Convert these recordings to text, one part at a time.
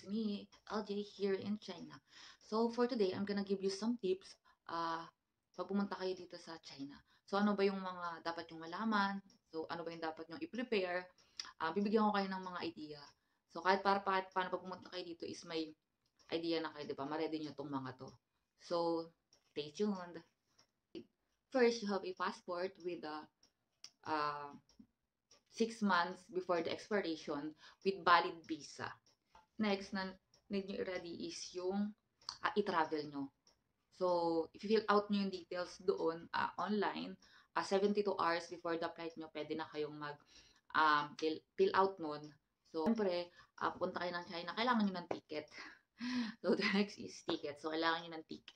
me, LJ, here in China. So for today, I'm gonna give you some tips pag pumunta kayo dito sa China. So ano ba yung mga dapat yung malaman? So ano ba yung dapat yung i-prepare? Bibigyan ko kayo ng mga idea. So kahit paano pag pumunta kayo dito is may idea na kayo, di ba? Ma-ready nyo tong mga to. So, stay tuned. First, you have a passport with a 6 months before the expiration with valid visa. Next na need nyo i-ready is yung i-travel nyo. So, if you fill out nyo yung details doon online, 72 hours before the flight nyo, pwede na kayong fill out nun. So, siyempre, pupunta kayo ng China, kailangan nyo ng ticket. So, the next is ticket. So, kailangan nyo ng ticket.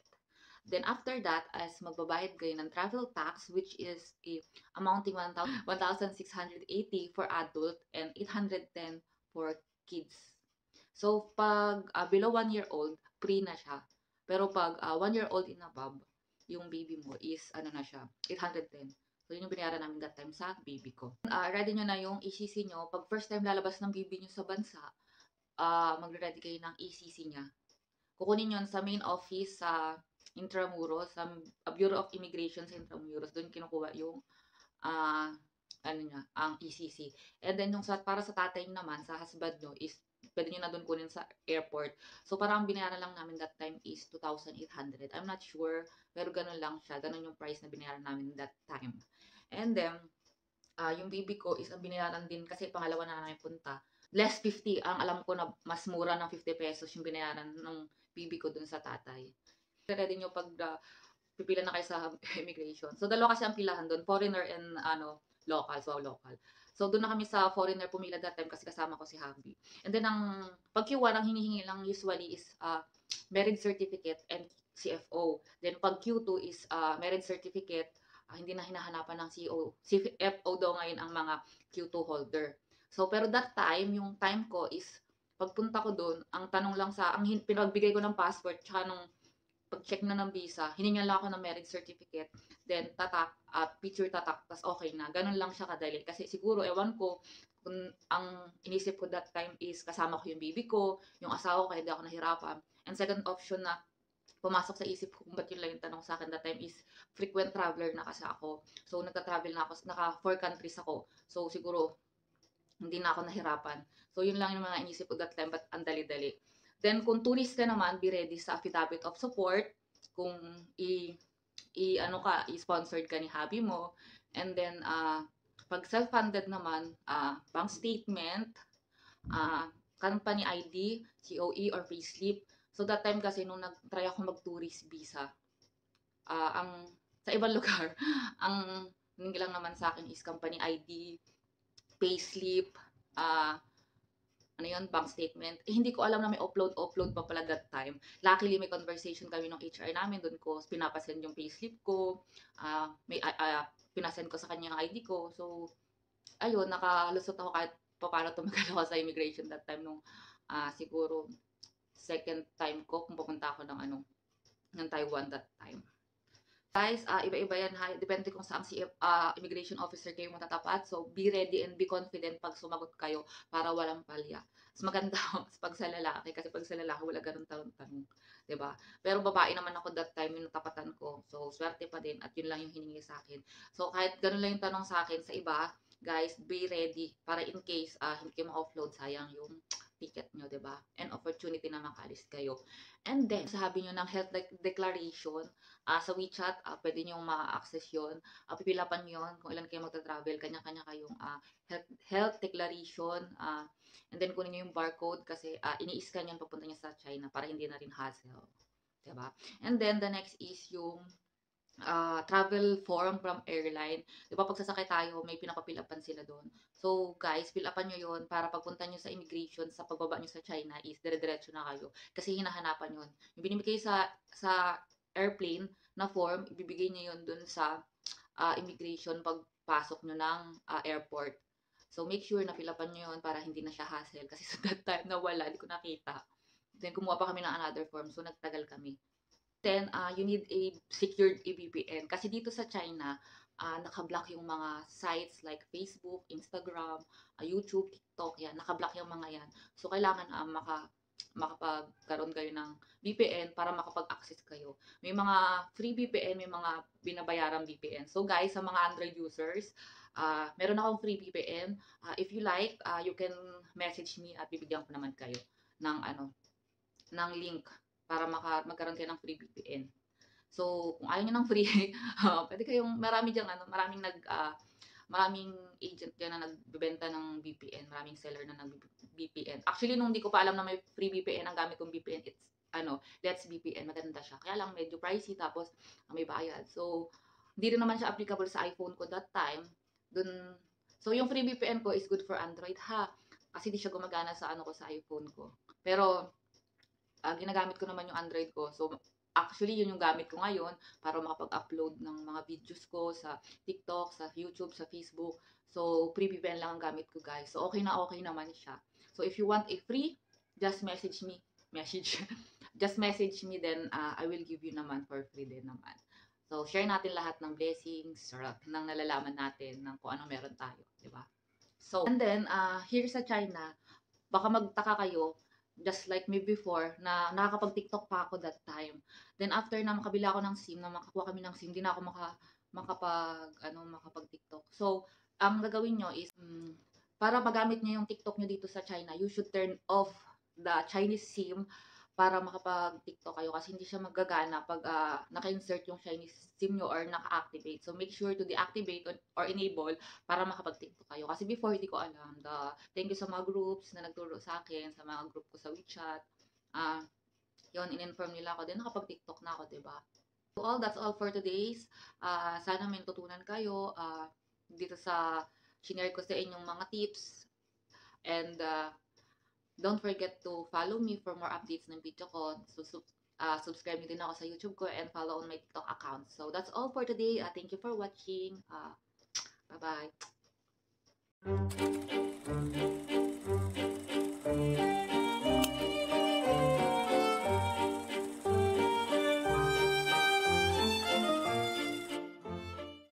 Then, after that, as magbabayad kayo ng travel tax, which is amounting 1,680 for adult and 810 for kids. So, pag below 1 year old, free na siya. Pero pag 1 year old and above, yung baby mo is, ano na siya, 810. So, yun yung binayaran namin that time sa baby ko. Ready nyo na yung ECC nyo. Pag first time lalabas ng baby nyo sa bansa, magre-ready kayo ng ECC niya. Kukunin yun sa main office sa Intramuros, sa Bureau of Immigration sa Intramuros. Doon kinukuha yung ano niya, ang ECC. And then yung para sa tatay naman, sa husband nyo is pwede nyo na doon kunin sa airport. So parang binayaran lang namin that time is 2,800. I'm not sure, pero ganun lang siya. Ganun yung price na binayaran namin that time. And then, yung baby ko is ang binayaran din kasi pangalawa na namin punta. Less 50. Ang alam ko na mas mura ng 50 pesos yung binayaran ng baby ko dun sa tatay. Ready nyo pag pipila na kayo sa immigration. So, dalawa kasi ang pilahan doon, foreigner and local. So, local. So, doon na kami sa foreigner pumila that time kasi kasama ko si Habi. And then, pag Q1, ang hinihingi lang usually is marriage certificate and CFO. Then, pag Q2 is marriage certificate, hindi na hinahanapan ng CFO daw ngayon ang mga Q2 holder. So, pero that time, yung time ko is, pagpunta ko doon, ang tanong lang ang pinagbigay ko ng passport, tsaka nung pag-check na ng visa, hiningan lang ako ng marriage certificate, then tatak, picture tatak, tas okay na. Ganun lang siya kadali. Kasi siguro, ewan ko, kung ang inisip ko that time is kasama ko yung baby ko, yung asawa ko, kaya di ako nahirapan. And second option na pumasok sa isip ko kung ba't yun lang yung tanong sa akin that time is frequent traveler na kasi ako. So, nagta-travel na ako, naka 4 countries ako. So, siguro, hindi na ako nahirapan. So, yun lang yung mga inisip ko that time, but ang dali-dali. Then, kung tourist ka naman, be ready sa affidavit of support. Kung i-sponsored ka ni hubby mo. And then, pag self-funded naman, bank statement, company ID, COE, or payslip. So, that time kasi, nung nag-try ako mag-tourist visa, sa ibang lugar, ang hindi lang naman sa akin is company ID, payslip, bank statement. Hindi ko alam na may upload pa pala that time. Luckily, may conversation kami ng HR namin. Doon ko pinapasend yung payslip ko. Pinasend ko sa kanya yung ID ko. So, ayun, nakalusot ako kahit paano tumagal ako sa immigration that time nung siguro second time ko kung pupunta ako ng Taiwan that time. Guys, iba-iba yan ha. Depende kung saan immigration officer kayo matatapat. So, be ready and be confident pag sumagot kayo para walang palya. Mas maganda pag sa lalaki kasi pag sa lalaki wala ganun tanong-tanong. Diba? Pero babae naman ako that time yung natapatan ko. So, swerte pa din at yun lang yung hiningi sa akin. So, kahit ganun lang yung tanong sa akin sa iba, guys, be ready para in case hindi kayo ma-offload, sayang yung ticket nyo, diba? And opportunity na makalis kayo. And then, sabi nyo ng health declaration, sa WeChat, pwede nyo ma-access yun. Pipilapan nyo yun kung ilan kayo magta-travel. Kanya-kanya kayong health declaration. And then, kunin nyo yung barcode kasi ini-scan yan papunta nyo sa China para hindi na rin hassle. Diba? And then, the next is yung travel form from airline. Diba, pag sasakay tayo, may pinapapilapan sila doon. So, guys, pilapan nyo yun para pagpunta nyo sa immigration, sa pagbaba nyo sa China is dire-diretso na kayo. Kasi hinahanapan yun. Yung binibigay sa airplane na form, ibibigay nyo yun doon sa immigration pagpasok nyo ng airport. So, make sure na pilapan nyo yun para hindi na siya hassle. Kasi sa that time nawala, hindi ko nakita. Then, kumuha pa kami ng another form. So, nagtagal kami. Then, you need a secured VPN. Kasi dito sa China, nakablock yung mga sites like Facebook, Instagram, YouTube, TikTok, yan. Nakablock yung mga yan. So, kailangan makapagkaroon kayo ng VPN para makapag-access kayo. May mga free VPN, may mga binabayarang VPN. So guys, sa mga Android users, meron akong free VPN. If you like, you can message me at bibigyan ko naman kayo ng ng link para magkaroon kayo ng free VPN. So, kung ayaw niyo ng free, pwede kayong maraming agent diyan na nagbebenta ng VPN, maraming seller na VPN. Actually, nung hindi ko pa alam na may free VPN, ang gamit kong VPN, it's Let's VPN, maganda siya. Kaya lang medyo pricey tapos may bayad. So, hindi rin naman siya applicable sa iPhone ko that time. So, yung free VPN ko is good for Android ha. Kasi di siya gumagana sa sa iPhone ko. Pero, ginagamit ko naman yung Android ko. So, actually, yun yung gamit ko ngayon para makapag-upload ng mga videos ko sa TikTok, sa YouTube, sa Facebook. So, free VPN lang ang gamit ko, guys. So, okay naman siya. So, if you want a free, just message me. Just message me, then I will give you naman for free din naman. So, share natin lahat ng blessings, ng nalalaman natin, ng kung ano meron tayo, di ba? So, and then, here sa China, baka magtaka kayo, just like me before, na nakakapag-TikTok pa ako that time. Then after na makabila ako ng SIM, na makakuha kami ng SIM, hindi na ako makapag-TikTok. So, ang gagawin nyo is, para magamit nyo yung TikTok nyo dito sa China, you should turn off the Chinese SIM para makapag-TikTok kayo kasi hindi siya magagana pag naka-insert yung Chinese SIM nyo or naka-activate. So, make sure to deactivate or enable para makapag-TikTok kayo. Kasi before, hindi ko alam. Thank you sa mga groups na nagturo sa akin, sa mga group ko sa WeChat. Yun, in-inform nila ako. Then, nakapag-TikTok na ako, diba? So, that's all for today's. Sana may natutunan kayo dito sa shinare ko sa inyong mga tips. And, don't forget to follow me for more updates ng video ko. So, subscribe nyo din ako sa YouTube ko and follow on my TikTok account. So, that's all for today. Thank you for watching. Bye-bye.